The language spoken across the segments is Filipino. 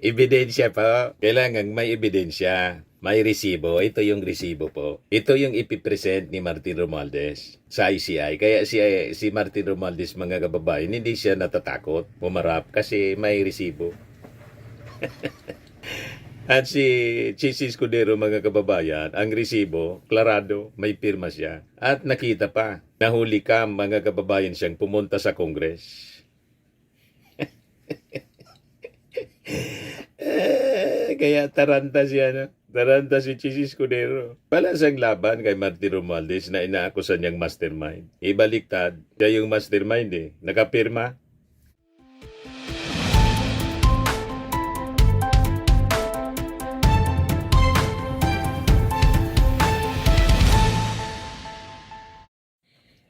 Ebidensya po. Kailangan may ebidensya. May resibo. Ito yung resibo po. Ito yung ipipresent ni Martin Romualdez sa ICI. Kaya si Martin Romualdez, mga kababayan, hindi siya natatakot pumarap kasi may resibo. At si Chis Escudero, mga kababayan, ang resibo, klarado, may pirma siya. At nakita pa, nahuli ka, mga kababayan, siyang pumunta sa Congress. Kaya taranta siya, no? Taranta si Chis Escudero. Palasang laban kay Martin Romualdez na inaakusan niyang mastermind. Ibaliktad, siya yung mastermind Nakapirma.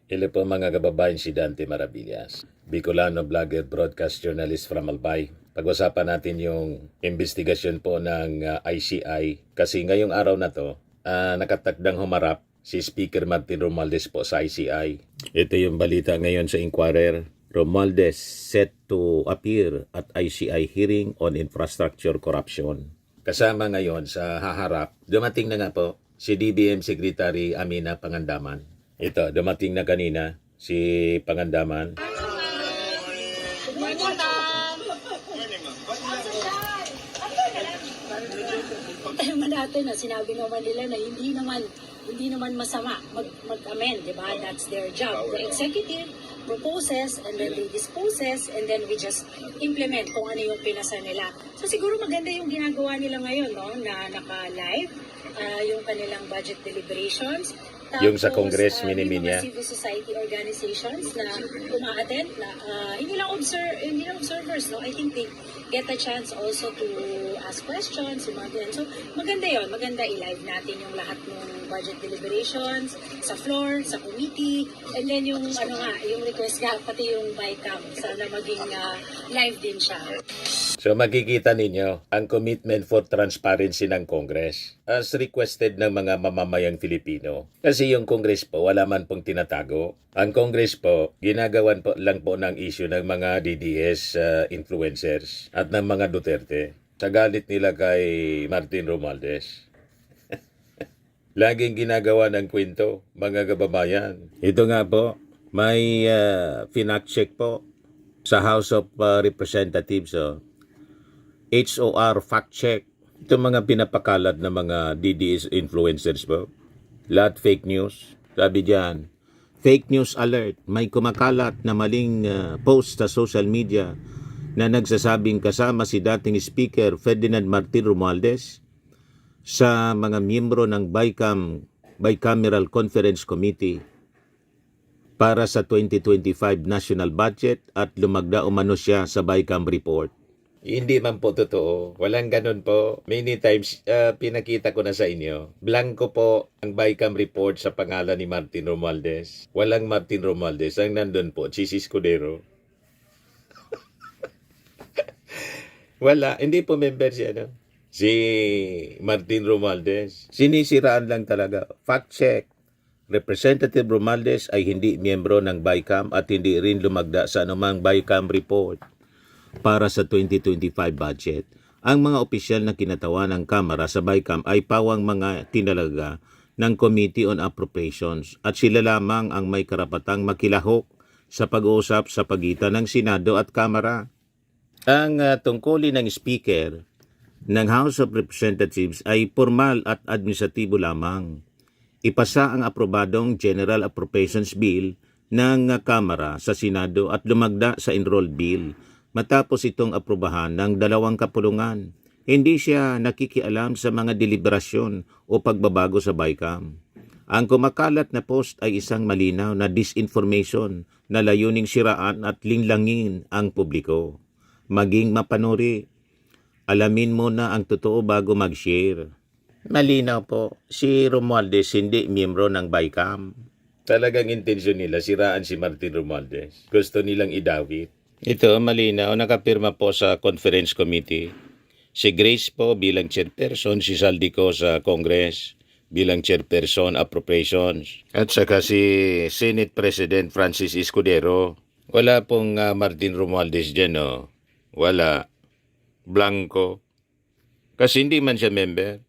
Hello po mga kababayan, si Dante Maravillas, Bicolano vlogger, broadcast journalist from Albay. Pag-usapan natin yung investigasyon po ng ICI kasi ngayong araw na to, nakatakdang humarap si Speaker Martin Romualdez po sa ICI. Ito yung balita ngayon sa Inquirer. Romualdez set to appear at ICI hearing on infrastructure corruption. Kasama ngayon sa haharap, dumating na nga po si DBM Secretary Amina Pangandaman. Ito, dumating na kanina si Pangandaman. Good morning, ma'am. Tema natin na sinabi naman nila na hindi naman masama mag-amend, di ba? That's their job. The executive proposes and then they disposes and then we just implement kung ano yung pinasa nila. So siguro maganda yung ginagawa nila ngayon, no? Na naka-live yung kanilang budget deliberations. Yung sa Congress, miniminya. Yung mga civil society organizations na uma-attend, na hindi lang observers, no? I think they get a chance also to ask questions, yung mga ganyan. So, maganda yon, maganda i-live natin yung lahat ng budget deliberations, sa floor, sa committee, and then yung, yung request nga, pati yung BICAM, sana maging live din siya. So makikita ninyo ang commitment for transparency ng Congress as requested ng mga mamamayang Filipino. Kasi yung Congress po, wala man pong tinatago. Ang Congress po, ginagawan po lang po ng issue ng mga DDS influencers at ng mga Duterte sa galit nila kay Martin Romualdez. Laging ginagawa ng kwento, mga kababayan. Ito nga po, may finact check po sa House of Representatives. HOR fact check. Ito mga pinapakalat na mga DDS influencers po. Lahat fake news. Sabi diyan, fake news alert. May kumakalat na maling post sa social media na nagsasabing kasama si dating Speaker Ferdinand Martin Romualdez sa mga miyembro ng Bicameral Conference Committee para sa 2025 national budget at lumagda umano siya sa BICAM report. Hindi man po totoo. Walang ganun po. Many times, pinakita ko na sa inyo. Blanco po ang BICAM report sa pangalan ni Martin Romualdez. Walang Martin Romualdez. Ang nandun po, Chis Escudero. Wala. Hindi po member siya, no? Si Martin Romualdez. Sinisiraan lang talaga. Fact check. Representative Romualdez ay hindi miyembro ng BICAM at hindi rin lumagda sa anumang BICAM report para sa 2025 budget. Ang mga opisyal na kinatawan ng Kamara sa BICAM ay pawang mga tinalaga ng Committee on Appropriations at sila lamang ang may karapatang makilahok sa pag-uusap sa pagitan ng Senado at Kamara. Ang tungkulin ng Speaker ng House of Representatives ay formal at administratibo lamang. Ipasa ang aprobadong General Appropriations Bill ng Kamara sa Senado at lumagda sa Enrolled Bill. Matapos itong aprobahan ng dalawang kapulungan, hindi siya nakikialam sa mga deliberasyon o pagbabago sa BICAM. Ang kumakalat na post ay isang malinaw na disinformation na layuning siraan at linlangin ang publiko. Maging mapanuri, alamin mo na ang totoo bago mag-share. Malinaw po, si Romualdez hindi miyembro ng BICAM. Talagang intensyon nila siraan si Martin Romualdez. Gusto nilang idawit. Ito, malinaw, nakapirma po sa conference committee. Si Grace po bilang chairperson, si Saldico sa Congress bilang chairperson appropriations. At saka si Senate President Francis Escudero. Wala pong Martin Romualdez dyan, no? Wala. Blanco. Kasi hindi man siya member.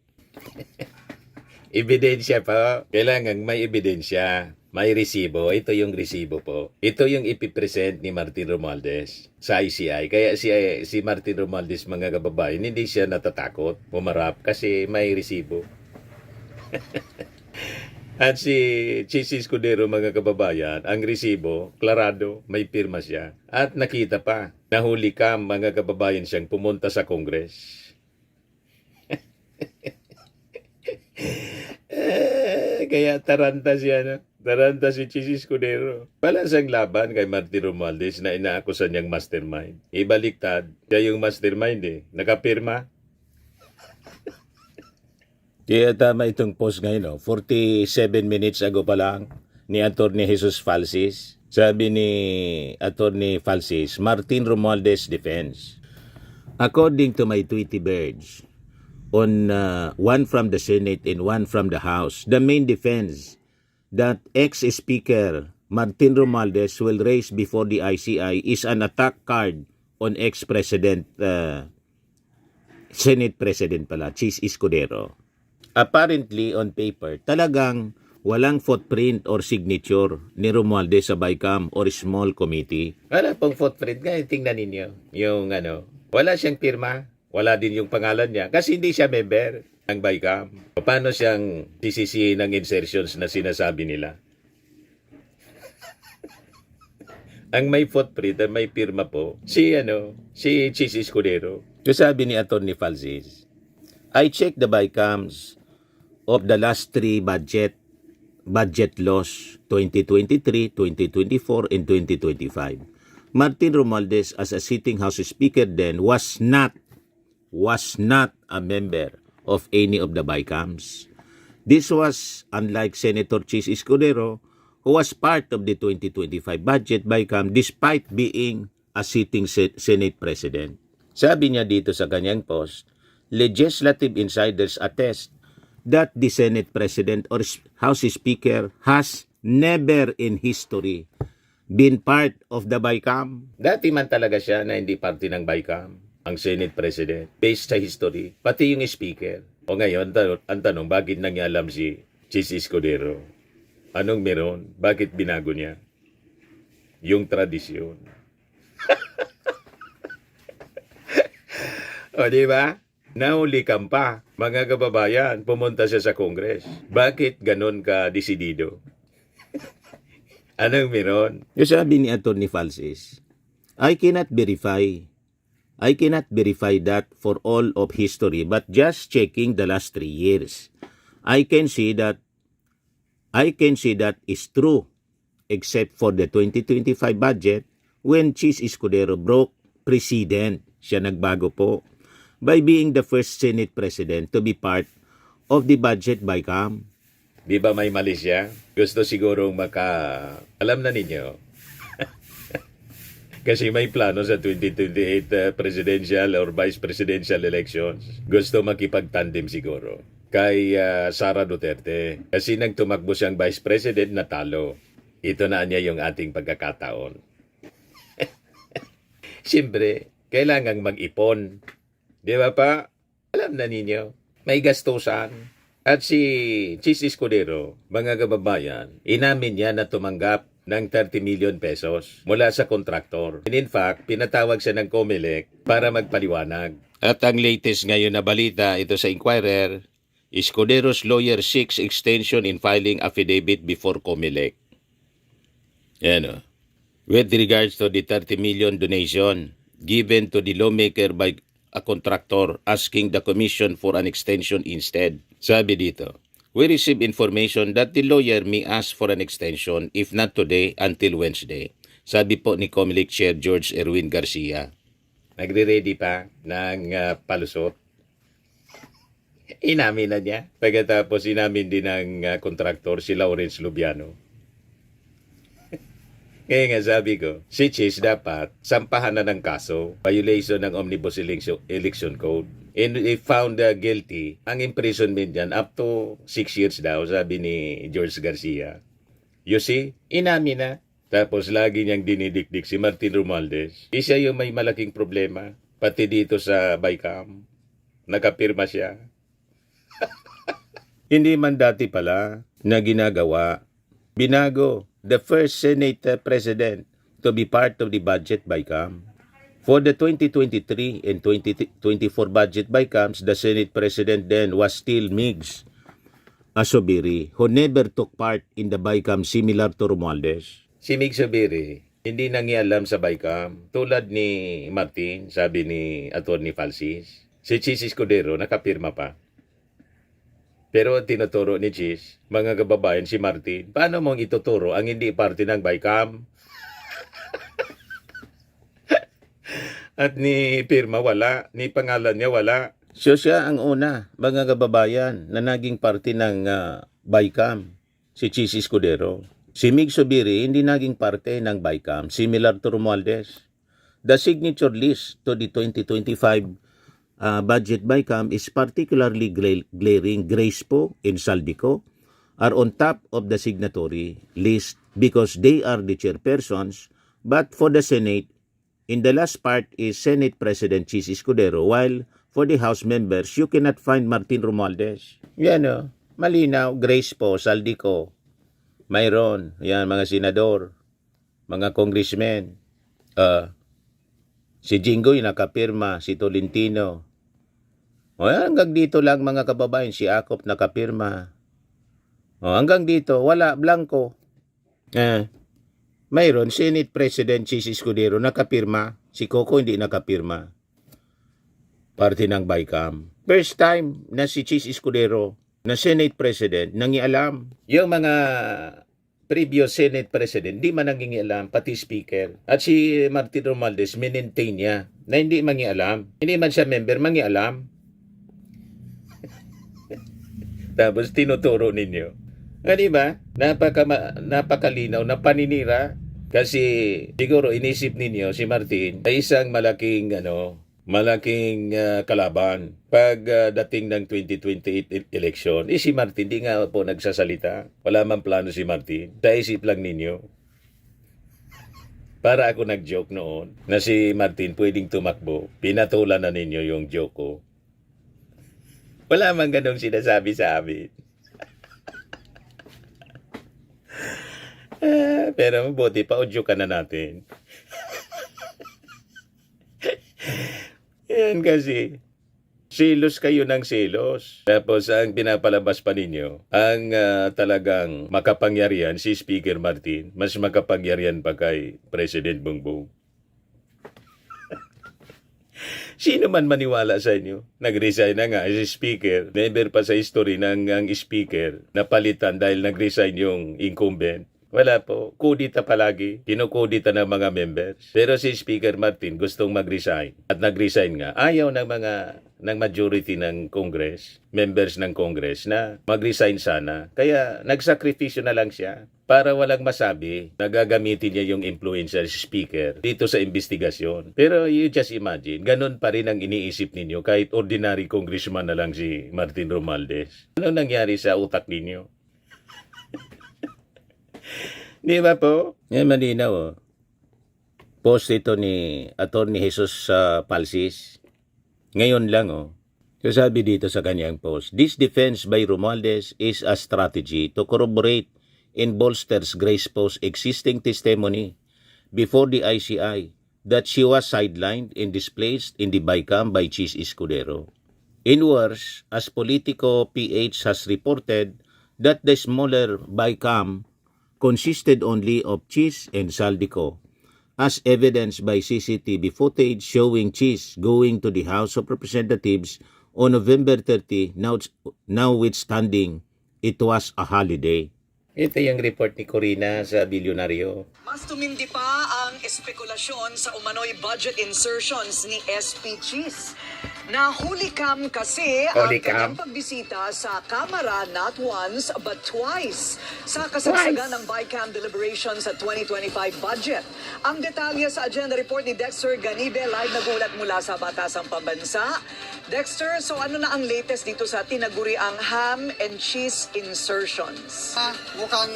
Ebidensya po. Kailangan may ebidensya. May resibo. Ito yung resibo po. Ito yung ipipresent ni Martin Romualdez sa ICI. Kaya si Martin Romualdez, mga kababayan, hindi siya natatakot pumarap kasi may resibo. At si Chis Escudero, mga kababayan, ang resibo, klarado, may pirma siya. At nakita pa, nahuli ka, mga kababayan, siyang pumunta sa Congress. Kaya taranta siya, no? Taranta si Chis Escudero. Palasang laban kay Martin Romualdez na inaakusan niyang mastermind. Ibaliktad, siya yung mastermind Nakapirma. Kaya tama itong post ngayon, 47 minutes ago pa lang ni Atty. Jesus Falsis. Sabi ni Atty. Falsis, Martin Romualdez defense. According to my Tweety Birds, on one from the Senate and one from the House, the main defense that ex-speaker Martin Romualdez will raise before the ICI is an attack card on ex-president, Senate President pala, Chis Escudero. Apparently, on paper, talagang walang footprint or signature ni Romualdez sa BICAM or small committee. Wala pong footprint. Ngayon, tingnan ninyo. Yung wala siyang pirma. Wala din yung pangalan niya. Kasi hindi siya member ng BICAM. Paano siyang sisisihin ng insertions na sinasabi nila? Ang may footprint at may pirma po, si Chis Escudero. Sabi ni Atty. Falsis, I checked the BICAMs of the last three budget laws, 2023, 2024, and 2025. Martin Romualdez, as a sitting House Speaker then, was not a member of any of the BICAMs. This was unlike Senator Chis Escudero, who was part of the 2025 budget BICAM despite being a sitting Senate President. Sabi niya dito sa kanyang post, legislative insiders attest that the Senate President or House Speaker has never in history been part of the BICAM. Dati man talaga siya na hindi parte ng BICAM, ang Senate President, based sa history, pati yung Speaker. O ngayon, ang tanong, bakit nangyalam si Chis Escudero? Anong meron? Bakit binago niya? Yung tradisyon. O, di ba? Nahuli kang pa, mga kababayan, pumunta siya sa Congress. Bakit ganon ka desidido? Anong meron? Yung sabi ni Atty. Falsis, I cannot verify that for all of history, but just checking the last 3 years. I can see that is true, except for the 2025 budget when Chis Escudero broke precedent. Siya nagbago po by being the first Senate President to be part of the budget BICAM. Di ba may mali siya? Gusto sigurong alam na ninyo. Kasi may plano sa 2028 presidential or vice presidential elections. Gusto makipagtandem siguro kay Sara Duterte. Kasi nang tumakbo siyang vice president, natalo. Ito na niya yung ating pagkakataon. Siyempre, kailangang mag-ipon. Di ba pa? Alam na ninyo, may gastusan. At si Chis Escudero, mga kababayan, inamin niya na tumanggap ng 30 million pesos mula sa kontraktor. And in fact, pinatawag siya ng COMELEC para magpaliwanag. At ang latest ngayon na balita, ito sa Inquirer, Escudero's lawyer seeks extension in filing affidavit before COMELEC. Yan o. With regards to the 30 million donation given to the lawmaker by a contractor asking the commission for an extension instead. Sabi dito, we receive information that the lawyer may ask for an extension if not today until Wednesday. Sabi po ni COMELEC Chair George Erwin Garcia. Nagre-ready pa ng palusot. Inamin na niya. Pagkatapos inamin din ng kontraktor si Lawrence Lubiano. Kaya nga sabi ko, si Chis dapat sampahan na ng kaso, violation ng Omnibus Election Code. And if found guilty, ang imprisonment niyan up to 6 years daw, sabi ni George Garcia. You see, inamin na. Tapos lagi niyang dinidikdik si Martin Romualdez. Siya yung may malaking problema. Pati dito sa BICAM, nakapirma siya. Hindi man dati pala na ginagawa. Binago, the first Senate President to be part of the budget BICAM. For the 2023 and 2024 budget BICAMs, the Senate President then was still Migs Zubiri, who never took part in the BICAM similar to Romualdez. Si Migs Zubiri, hindi nangialam sa BICAM. Tulad ni Martin, sabi ni Atty. Falsis, si Chis Escudero nakapirma pa. Pero ang tinuturo ni Chis, mga kababayan, si Martin, paano mong ituturo ang hindi parte ng BICAM? At ni pirma wala, ni pangalan niya wala. So siya ang una, mga kababayan, na naging parte ng BICAM, si Chis Escudero. Si Mig Zubiri hindi naging parte ng BICAM, similar to Romualdez. The signature list to the 2025 budget BICAM is particularly glaring. Grace Poe and Saldico are on top of the signatory list because they are the chairpersons, but for the Senate, in the last part is Senate President Chis Escudero, while for the House members, you cannot find Martin Romualdez. Yan o, malinaw, Grace Poe, Saldico, mayroon, yan, mga senador, mga congressmen, si Jinggoy nakapirma, si Tolentino. O, hanggang dito lang mga kababayan, si Acop nakapirma. O, hanggang dito, wala, blanco. Mayroon, Senate President Chis Escudero nakapirma, si Coco hindi nakapirma. Parte ng BICAM. First time na si Chis Escudero na Senate President nangialam. Yung mga previous Senate President, di man nangingialam, pati Speaker. At si Martin Romualdez, minintain niya na hindi mangialam. Hindi man siya member, mangialam. Tapos tinuturo ninyo. Di ba? Napakalinaw na paninira. Kasi siguro inisip ninyo si Martin ay isang malaking kalaban pag dating ng 2028 election. Si Martin di nga po nagsasalita. Wala man plano si Martin. Sa isip lang ninyo. Para ako nag-joke noon na si Martin pwedeng tumakbo. Pinatulan na ninyo yung joke ko. Wala man ganong sinasabi sa amin. Pero mabuti pa, audio ka na natin. Yan kasi, silos kayo ng silos. Tapos ang pinapalabas pa ninyo, ang talagang makapangyarihan si Speaker Martin, mas makapangyarihan pa kay President Bongbong. Sino man maniwala sa inyo? Nag-resign na nga si Speaker. Never pa sa history ng ang Speaker napalitan dahil nag-resign yung incumbent. Wala po. Kudita palagi. Kinukudita ng mga members. Pero si Speaker Martin gustong mag-resign. At nag-resign nga. Ayaw ng majority ng Congress, members ng Congress na mag-resign sana. Kaya nagsakripisyo na lang siya para walang masabi na gagamitin niya yung influencer speaker dito sa investigasyon. Pero you just imagine, ganun pa rin ang iniisip ninyo kahit ordinary congressman na lang si Martin Romualdez. Ano nangyari sa utak ninyo? Di ba po? Yan malinaw oh. Post ito ni Atty. Jesus Falsis. Ngayon lang oh. So sabi dito sa kanyang post, this defense by Romualdez is a strategy to corroborate and bolsters Grace Poe's existing testimony before the ICI that she was sidelined and displaced in the BICAM by Chis Escudero. In worse, as Politico PH has reported that the smaller BICAM consisted only of Chis and Saldico, as evidenced by CCTV footage showing Chis going to the House of Representatives on November 30, notwithstanding it was a holiday. Ito yung report ni Corina sa Bilyonaryo. Mas tumindi pa ang espekulasyon sa umano'y budget insertions ni SP Chis. Nahuli kam kasi ang kanyang pagbisita sa Kamara not once but twice sa kasagsagan ng BICAM deliberations sa 2025 budget. Ang detalye sa agenda report ni Dexter Ganibe, live nagulat mula sa Batasang Pambansa. Dexter, so ano na ang latest dito sa tinaguriang ham and cheese insertions? Mukhang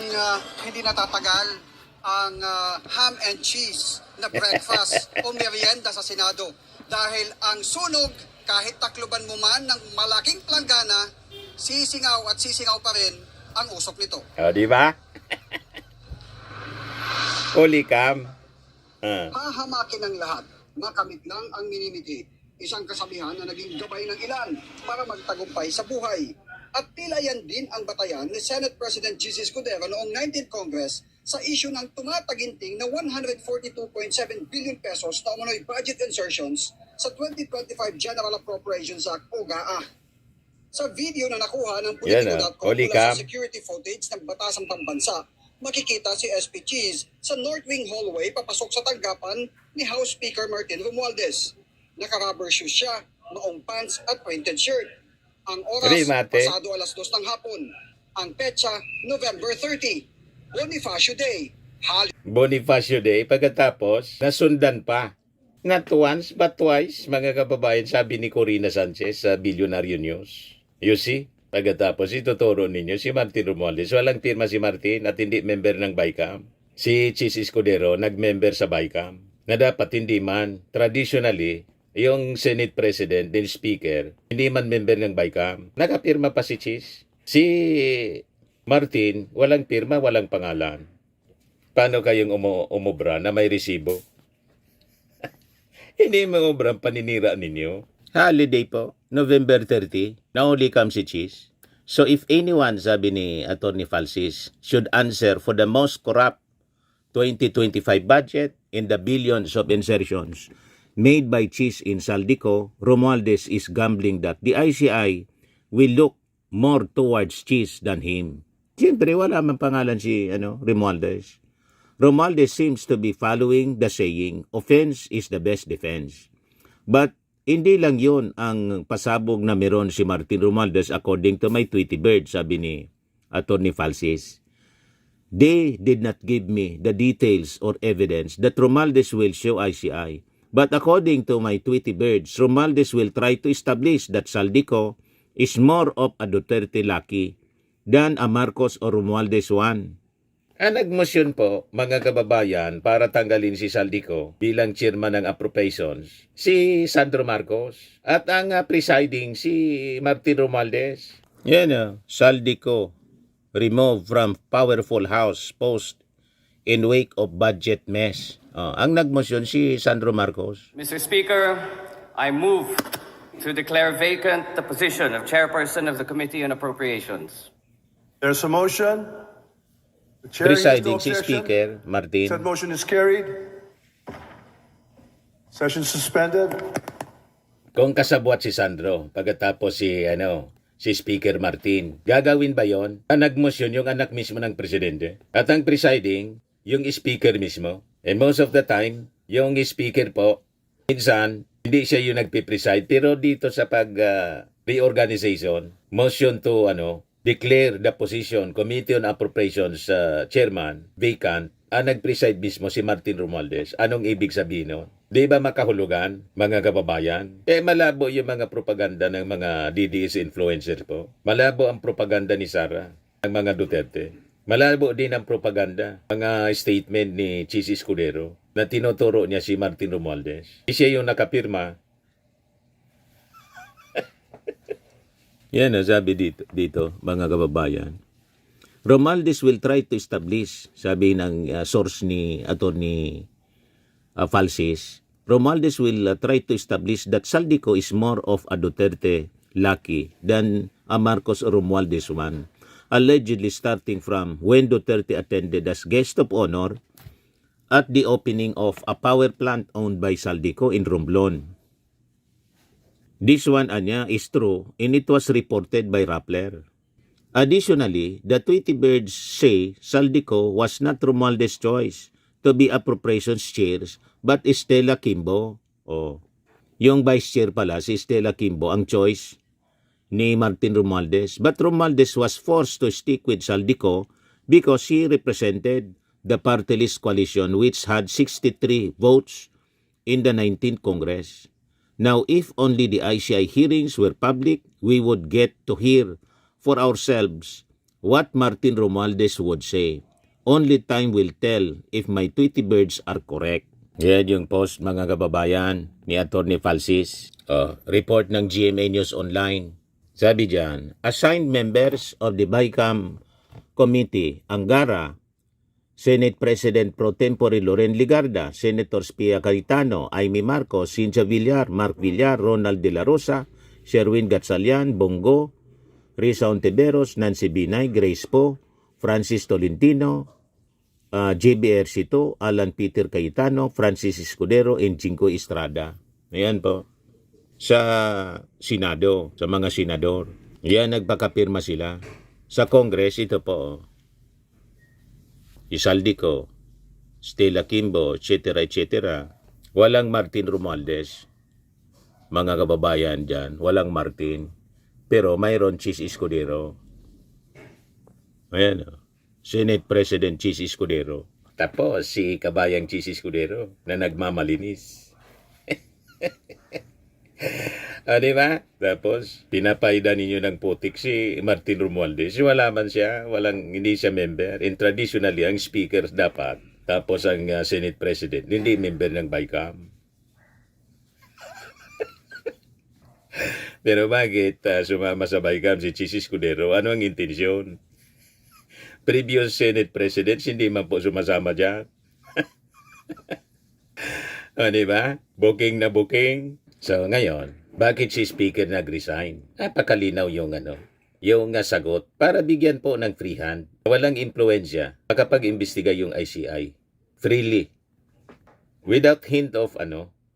hindi natatagal ang ham and cheese na breakfast o merienda sa Senado. Dahil ang sunog, kahit takluban mo man ng malaking planggana, sisingaw at sisingaw pa rin ang usok nito. O, di ba? Holy cam. Hahamakin ng lahat, makamit lang ang minimiti. Isang kasabihan na naging gabay ng ilan para magtagumpay sa buhay. At tila yan din ang batayan ni Senate President Jesus Escudero noong 19th Congress sa issue ng tumataginting na 142.7 billion pesos na umano'y budget insertions sa 2025 General Appropriations Act o GAA. Sa video na nakuha ng Politico.com Holy mula cam. sa security footage ng Batasang Pambansa, makikita si SP Cheese sa North Wing hallway papasok sa tanggapan ni House Speaker Martin Romualdez. Naka-rubber shoes siya, maong pants at printed shirt. Ang oras, Mate. pasado alas 2 ng hapon. Ang petsa, November 30. Bonifacio Day. Bonifacio Day, pagkatapos, nasundan pa. Not once, but twice, mga kababayan, sabi ni Corina Sanchez sa Billionaire News. You see? Pagkatapos, ituturo ninyo si Martin Romualdez. Walang pirma si Martin at hindi member ng BICAM. Si Chis Escudero, nag-member sa BICAM. Na dapat hindi man, traditionally, yung Senate President, din Speaker, hindi man member ng BICAM. Nakapirma pa si Chis. Si Martin, walang pirma, walang pangalan. Paano kayong umubra na may resibo? Hindi mo ubrang paninira ninyo. Holiday po, November 30, na only comes si Chis. So if anyone, sabi ni Atty. Falsis, should answer for the most corrupt 2025 budget in the billions of insertions made by Chis in Saldico, Romualdez is gambling that the ICI will look more towards Chis than him. Siyempre, wala man pangalan si Romualdez. Romualdez seems to be following the saying, offense is the best defense. But hindi lang yun ang pasabog na meron si Martin Romualdez according to my Tweety Bird, sabi ni Atty. Falsis. They did not give me the details or evidence that Romualdez will show ICI. But according to my Tweety Birds, Romualdez will try to establish that Saldico is more of a Duterte lucky than a Marcos or Romualdez one. Ang nagmosyon po, mga kababayan, para tanggalin si Saldico bilang chairman ng appropriations, si Sandro Marcos, at ang presiding si Martin Romualdez. Yan Saldico, removed from powerful house post in wake of budget mess. Ang nagmosyon si Sandro Marcos. Mr. Speaker, I move to declare vacant the position of chairperson of the Committee on Appropriations. There's a motion. The chair yields to Presiding si objection. Speaker Martin. Said motion is carried. Session suspended. Kung kasabwat si Sandro, pagkatapos si Speaker Martin, gagawin ba yon? Ang nagmosyon yung anak mismo ng presidente. At ang presiding, yung speaker mismo. And most of the time, yung speaker po, minsan, hindi siya yung nagpipreside. Pero dito sa reorganization, motion to declare the position, Committee on Appropriations Chairman, vacant, ang nagpreside mismo si Martin Romualdez. Anong ibig sabihin nun? Di ba makahulugan, mga kababayan? Malabo yung mga propaganda ng mga DDS influencers po. Malabo ang propaganda ni Sara, ng mga Duterte. Malabo din ang propaganda, mga statement ni Chis Escudero na tinuturo niya si Martin Romualdez. Siya yung nakapirma. Yan sabi dito, mga kababayan. Romualdez will try to establish, sabi ng source ni Atty. Falsis, Romualdez will try to establish that Saldico is more of a Duterte lucky than a Marcos or Romualdez one. Allegedly starting from when Duterte attended as guest of honor at the opening of a power plant owned by Saldico in Romblon. This one, is true and it was reported by Rappler. Additionally, the Tweety Birds say Saldico was not Romualdez's choice to be appropriations chair but Estela Kimbo. Yung vice chair pala, si Estela Kimbo, ang choice ni Martin Romualdez. But Romualdez was forced to stick with Saldico because he represented the party list coalition which had 63 votes in the 19th Congress. Now, if only the ICI hearings were public, we would get to hear for ourselves what Martin Romualdez would say. Only time will tell if my Tweety Birds are correct. Yan yung post, mga kababayan, ni Atty. Falsis. Report ng GMA News Online. Sabi dyan, assigned members of the BICAM Committee, Angara, Senate President Pro Tempore Loren Ligarda, Senators Pia Cayetano, Amy Marcos, Cynthia Villar, Mark Villar, Ronald De La Rosa, Sherwin Gatchalian, Bongo, Risa Ontiveros, Nancy Binay, Grace Poe, Francis Tolentino, JB Ercito, Alan Peter Cayetano, Francis Escudero, and Jingo Estrada. Ayan po. Sa Senado, sa mga senador. Yan, nagpakapirma sila. Sa Congress, ito po. Isaldico, Stella Kimbo, etc. Walang Martin Romualdez. Mga kababayan dyan, walang Martin. Pero mayroon Chis Escudero. Ayan o. Senate President Chis Escudero. Tapos si kabayang Chis Escudero na nagmamalinis. Di ba? Tapos pinapayda ninyo ng putik si Martin Romualdez. Wala man siya, hindi siya member. And traditionally, ang speaker dapat. Tapos ang Senate President, hindi member ng BICAM. Pero bakit sumama sa BICAM si Chis Escudero? Ano ang intensyon? Previous Senate Presidents, hindi man po sumasama dyan. Di ba? Booking na booking. So ngayon, bakit si Speaker nag-resign? Napakalinaw yung sagot para bigyan po ng free hand. Walang impluensya makapag-imbestiga yung ICI. Freely. Without hint of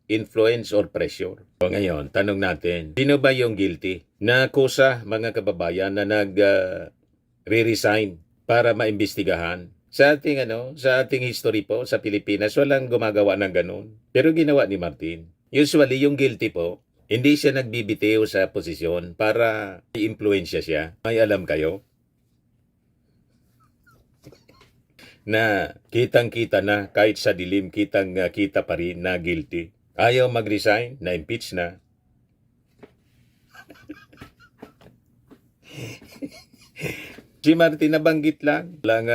influence or pressure. So ngayon, tanong natin, sino ba yung guilty na kusa, mga kababayan, na nag-re-resign para maimbestigahan? Sa ating history po sa Pilipinas, walang gumagawa ng ganun. Pero ginawa ni Martin. Usually, yung guilty po, hindi siya nagbibitiw sa posisyon para i-influensya siya. May alam kayo? Na kitang-kita na, kahit sa dilim, kitang-kita pa rin na guilty. Ayaw mag-resign, na-impeach na. Si Martin nabanggit lang, lang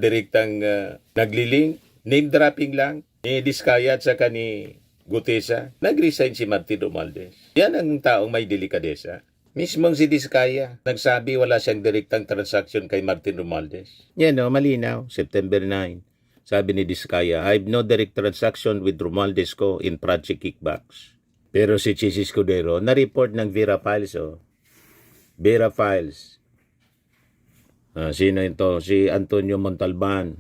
direktang naglilink, name dropping lang, ni Diskaya at saka ni Gutesa. Nag-resign si Martin Romualdez. Yan ang taong may delikadesa. Mismong si Diskaya, nagsabi wala siyang direktang transaction kay Martin Romualdez. Yan malinaw, September 9. Sabi ni Diskaya, I have no direct transaction with Romualdez ko in project kickbacks. Pero si Chis Escudero, na-report ng Vera Files. Vera Files. Sino ito? Si Antonio Montalban.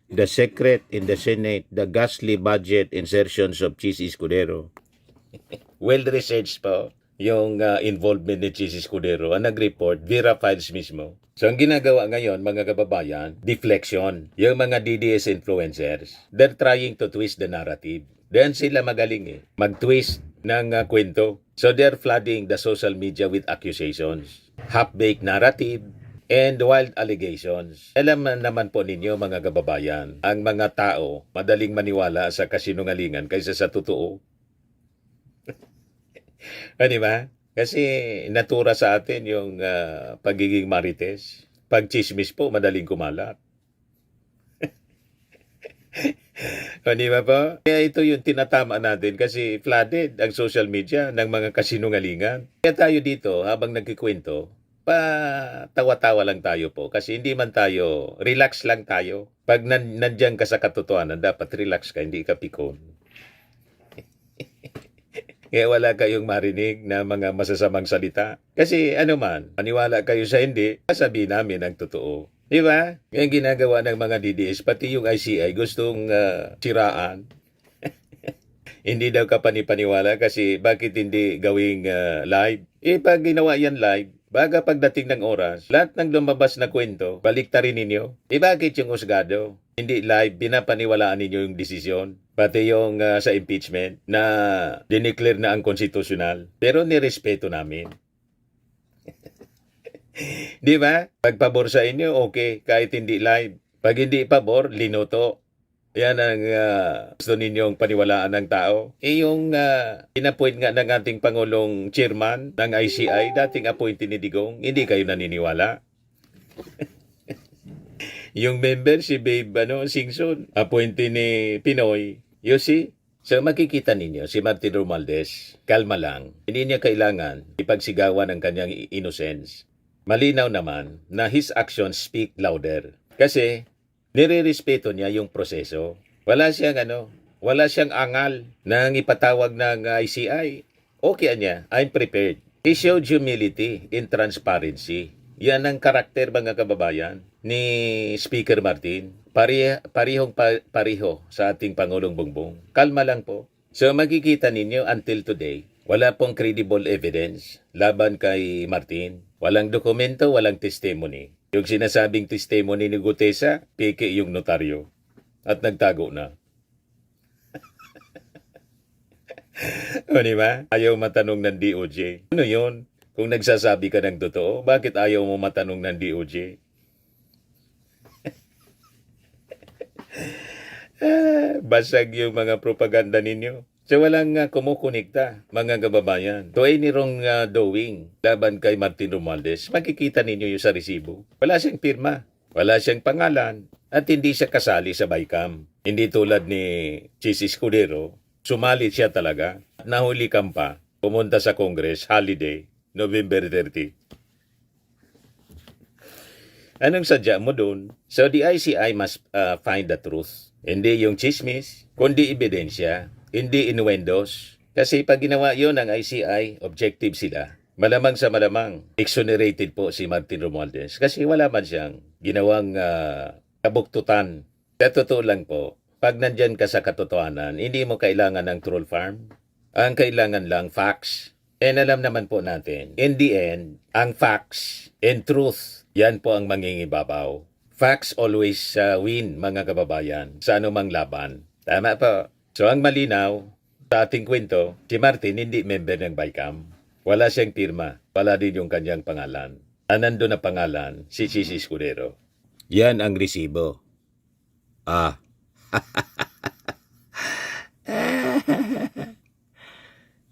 The secret in the Senate, the ghastly budget insertions of Chis Escudero. Well-researched po yung involvement ni Chis Escudero. Ang nag-report, Vera Files mismo. So, ang ginagawa ngayon, mga kababayan, deflection. Yung mga DDS influencers, they're trying to twist the narrative. Then sila magaling mag-twist ng kwento. So, they're flooding the social media with accusations. Half-baked narrative, and wild allegations. Alam naman po ninyo, mga kababayan, ang mga tao madaling maniwala sa kasinungalingan kaysa sa totoo. Di ba? Kasi natura sa atin yung pagiging marites. Pag chismis po, madaling kumalat. Di ba po? Kaya ito yung tinatama natin kasi flooded ang social media ng mga kasinungalingan. Kaya tayo dito, habang nagkikwento, tawa-tawa lang tayo po kasi hindi man tayo, relax lang tayo. Pag nandiyan ka sa katotohanan, dapat relax ka, hindi ka pikon. Kaya wala kayong marinig na mga masasamang salita. Kasi maniwala kayo sa hindi, sabihin namin ang totoo. Di ba? Yung ginagawa ng mga DDS, pati yung ICI, gustong siraan. Hindi daw ka panipaniwala kasi bakit hindi gawing live? Pag ginawa yan live, baga pagdating ng oras, lahat ng lumabas na kwento, baliktarin ninyo. Bakit yung husgado? Hindi live, binapaniwalaan ninyo yung desisyon. Pati yung sa impeachment na dineclare na ang konstitusyonal. Pero nirespeto namin. Di ba? Pag pabor sa inyo, okay, kahit hindi live. Pag hindi pabor, linoto. Yan ang gusto ninyong paniwalaan ng tao. Yung inappoint nga ng ating Pangulong Chairman ng ICI, dating appointee ni Digong, hindi kayo naniniwala. Yung member, si Babe Singson, appointee ni Pinoy, You see? So makikita ninyo, si Martin Romualdez, kalma lang. Hindi niya kailangan ipagsigawan ang kanyang innocence. Malinaw naman na his actions speak louder. Kasi nire-respeto niya yung proseso. Wala siyang angal nang ipatawag ng ICI. Okay niya, I'm prepared. He showed humility in transparency. Yan ang karakter, mga kababayan, ni Speaker Martin. Pareho sa ating Pangulong Bongbong. Kalma lang po. So makikita ninyo until today, wala pong credible evidence laban kay Martin. Walang dokumento, walang testimony. Yung sinasabing testimony ni Gutesa, peke yung notaryo. At nagtago na. O diba? Ayaw matanong ng DOJ. Ano yun? Kung nagsasabi ka ng totoo, bakit ayaw mo matanong ng DOJ? Basag yung mga propaganda ninyo. So walang kumukonekta, mga kababayan. To any wrong doing laban kay Martin Romualdez, makikita ninyo yung sa resibo. Wala siyang pirma, wala siyang pangalan, at hindi siya kasali sa BICAM. Hindi tulad ni Chis Escudero, sumali siya talaga. Nahuli kang pa, pumunta sa Congress, holiday, November 30. Anong sadya mo doon? So the ICI must find the truth. Hindi yung chismis, kundi ebidensya, hindi innuendos. Kasi pag ginawa yun ng ICI, objective sila. Malamang sa malamang, exonerated po si Martin Romualdez. Kasi wala man siyang ginawang kabuktutan. Sa totoo lang po, pag nandyan ka sa katotohanan, hindi mo kailangan ng troll farm. Ang kailangan lang facts. And alam naman po natin, in the end, ang facts and truth, yan po ang mangingibabaw. Facts always win, mga kababayan, sa anumang laban. Tama po. So ang malinaw, sa ating kwento, si Martin hindi member ng BICAM. Wala siyang pirma, wala din yung kanyang pangalan. Nando na pangalan, si Chis Escudero. Yan ang resibo.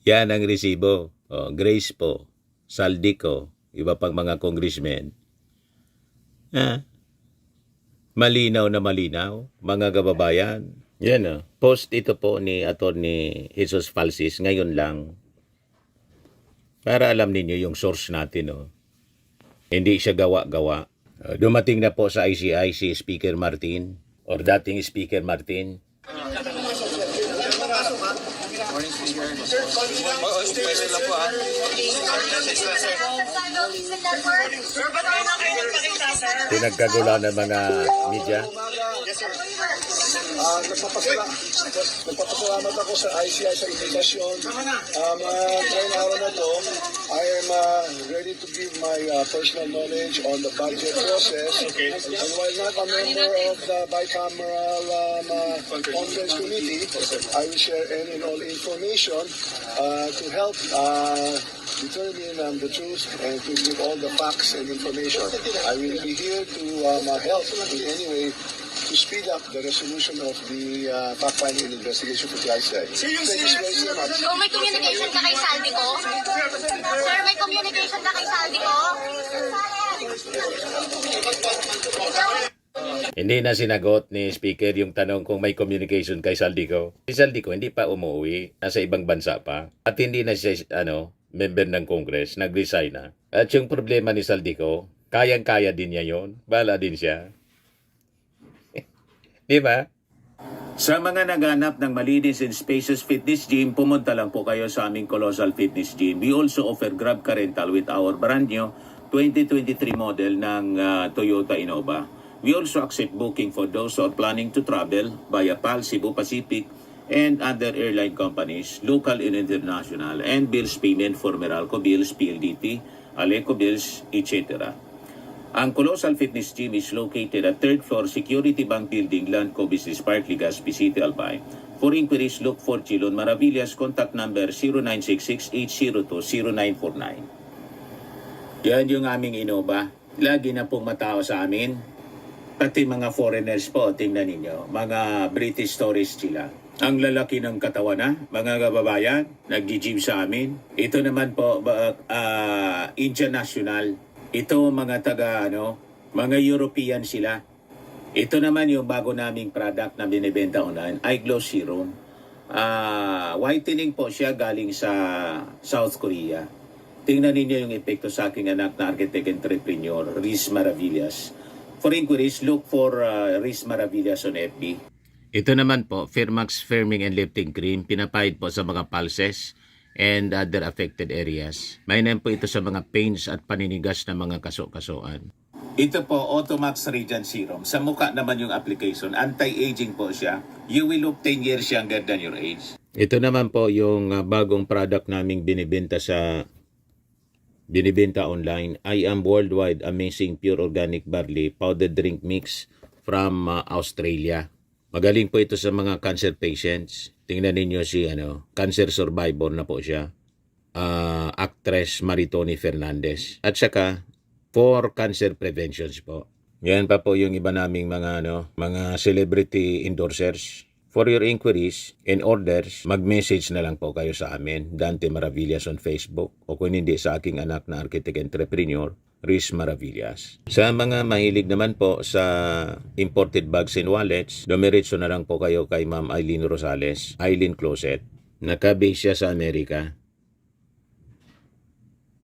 Yan ang resibo. Grace po, Saldico, iba pang mga congressmen. Malinaw na malinaw, mga kababayan. Yan post ito po ni Attorney Jesus Falsis ngayon lang. Para alam ninyo yung source natin. Hindi siya gawa-gawa. Dumating na po sa ICI si Speaker Martin or dating Speaker Martin. Pinagkagulan ng mga media. Nagpapasalamat ako sa ICI sa invitasyon. Ngayong araw na to, I am ready to give my personal knowledge on the budget process. And while not a member of the bicameral conference committee, I will share any and all information to help determine the truth and to give all the facts and information. I will be here to help in any way to speed up the resolution of the fact-finding and investigation for the ICI. Thank you very much. So may communication ka kay Saldico? Sir, may communication ka kay Saldico? Hindi na sinagot ni Speaker yung tanong kung may communication kay Saldico. Si Saldico hindi pa umuwi, nasa ibang bansa pa. At hindi na siya member ng Congress, nag-resign na. At yung problema ni Saldico, kayang-kaya din niya yon, bala din siya. Di ba? Sa mga naghanap ng malinis and spacious fitness gym, pumunta lang po kayo sa aming Colossal Fitness Gym. We also offer Grab Car Rental with our brand new 2023 model ng Toyota Innova. We also accept booking for those who are planning to travel via PAL, Cebu Pacific, and other airline companies, local and international, and bills payment for Meralco Bills, PLDT, Aleco Bills, etc. Ang Colossal Fitness Gym is located at 3rd floor Security Bank Building, Landco Business Park, Legazpi City, Albay. For inquiries, look for Chilon Maravillas. Contact number 0966-802-0949. Yan yung aming Innova. Lagi na pong matao sa amin. Pati mga foreigners po, tingnan ninyo. Mga British tourists sila. Ang lalaki ng katawan na, mga kababayan, nag-gym sa amin. Ito naman po, Indian National. Ito mga mga European sila. Ito naman yung bago naming product na binibenta online, Eye Glow Serum. Whitening po siya galing sa South Korea. Tingnan ninyo yung epekto sa aking anak na architect entrepreneur, Riz Maravillas. For inquiries, look for Riz Maravillas on FB. Ito naman po, Firmax Firming and Lifting Cream, pinapahid po sa mga pulses and other affected areas. Mainam po ito sa mga pains at paninigas na mga kaso-kasuan. Ito po, Automax Radiant Serum. Sa mukha naman yung application. Anti-aging po siya. You will look 10 years younger than your age. Ito naman po yung bagong product naming binibenta online. I Am Worldwide Amazing Pure Organic Barley Powdered Drink Mix from Australia. Magaling po ito sa mga cancer patients. Tingnan ninyo si cancer survivor na po siya. Actress Maritoni Fernandez. At saka for cancer preventions po. Yan pa po yung iba naming mga celebrity endorsers. For your inquiries and orders, mag-message na lang po kayo sa amin, Dante Maravillas on Facebook, o kung hindi sa aking anak na architect entrepreneur, Riz Maravillas. Sa mga mahilig naman po sa imported bags and wallets, dumiretso na lang po kayo kay Ma'am Eileen Rosales, Eileen Closet. Naka-base siya sa Amerika.